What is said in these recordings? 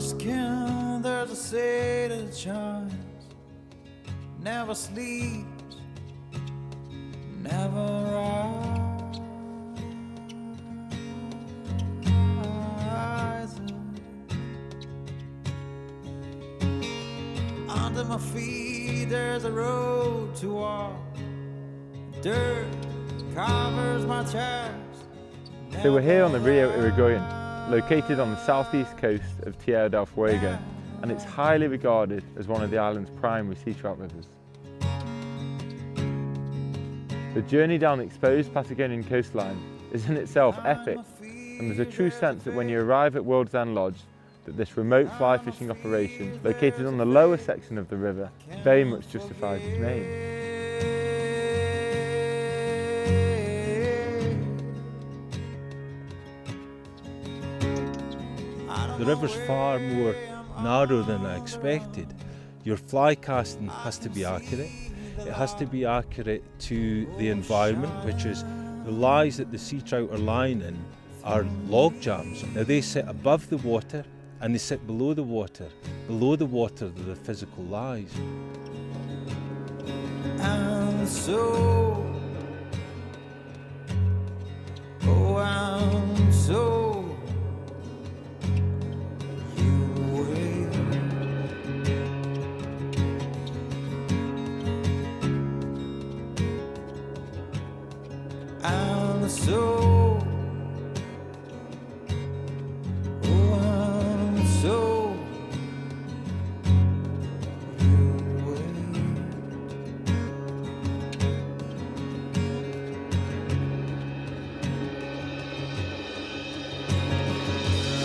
skin there's a say that shines, never sleeps, never rises. Under my feet there's a road to walk, dirt covers my chest. So we're here on the Rio Irigoyen, located on the southeast coast of Tierra del Fuego, and it's highly regarded as one of the island's primary sea trout rivers. The journey down the exposed Patagonian coastline is in itself epic, and there's a true sense that when you arrive at World's End Lodge, that this remote fly fishing operation, located on the lower section of the river, very much justifies its name. The river's far more narrow than I expected. Your fly casting has to be accurate. It has to be accurate to the environment, which is the lies that the sea trout are lying in are log jams. Now they sit above the water and they sit below the water. Below the water are the physical lies. And so, oh, and so so, oh, and so you wait.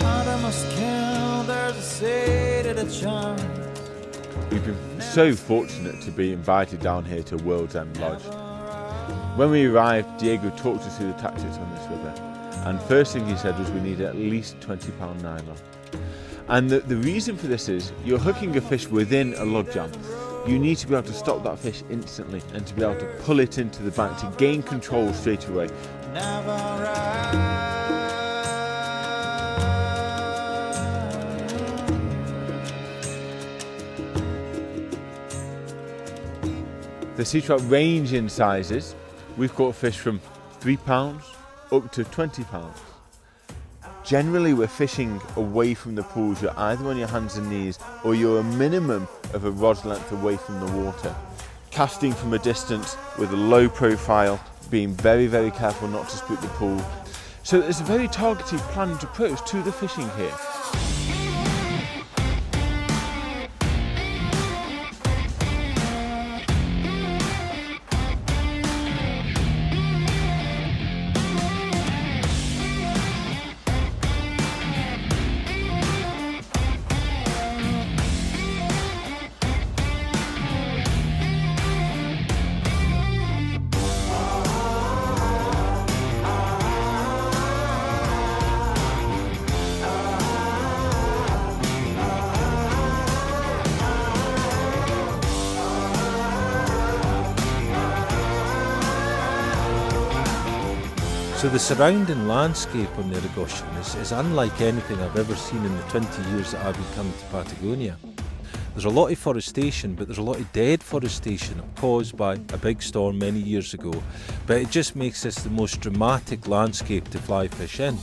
Under my skin there's a shade that shines. We've been so fortunate to be invited down here to World's End Lodge. When we arrived, Diego talked us through the tactics on this river, and first thing he said was we need at least 20-pound nylon. And the reason for this is, you're hooking a fish within a log jam. You need to be able to stop that fish instantly and to be able to pull it into the bank to gain control straight away. The sea trout range in sizes. We've caught fish from £3 up to £20. Generally we're fishing away from the pools. You're either on your hands and knees or you're a minimum of a rod's length away from the water. Casting from a distance with a low profile, being very, very careful not to spook the pool. So there's a very targeted planned approach to the fishing here. So the surrounding landscape on the Irigoyen is unlike anything I've ever seen in the 20 years that I've been coming to Patagonia. There's a lot of forestation, but there's a lot of dead forestation caused by a big storm many years ago. But it just makes this the most dramatic landscape to fly fish in.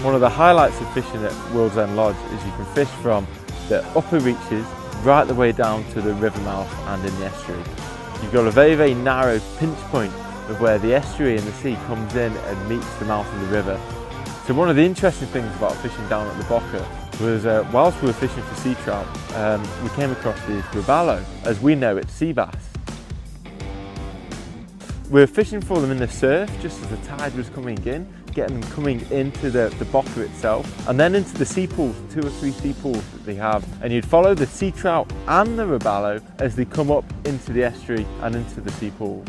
One of the highlights of fishing at World's End Lodge is you can fish from the upper reaches right the way down to the river mouth and in the estuary. You've got a very, very narrow pinch point of where the estuary and the sea comes in and meets the mouth of the river. So one of the interesting things about fishing down at the Boca was whilst we were fishing for sea trout, we came across the robalo. As we know, it's sea bass. We're fishing for them in the surf just as the tide was coming in, getting them coming into the bottom itself, and then into the sea pools, 2 or 3 sea pools that they have. And you'd follow the sea trout and the robalo as they come up into the estuary and into the sea pool.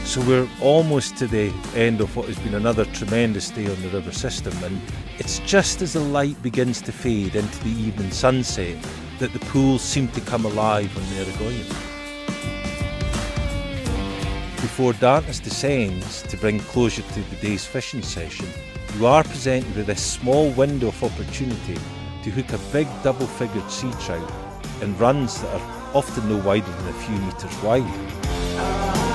So we're almost to the end of what has been another tremendous day on the river system, and it's just as the light begins to fade into the evening sunset that the pools seem to come alive on the Aragoyan. Before darkness descends to bring closure to the day's fishing session, you are presented with this small window of opportunity to hook a big double-figured sea trout in runs that are often no wider than a few metres wide.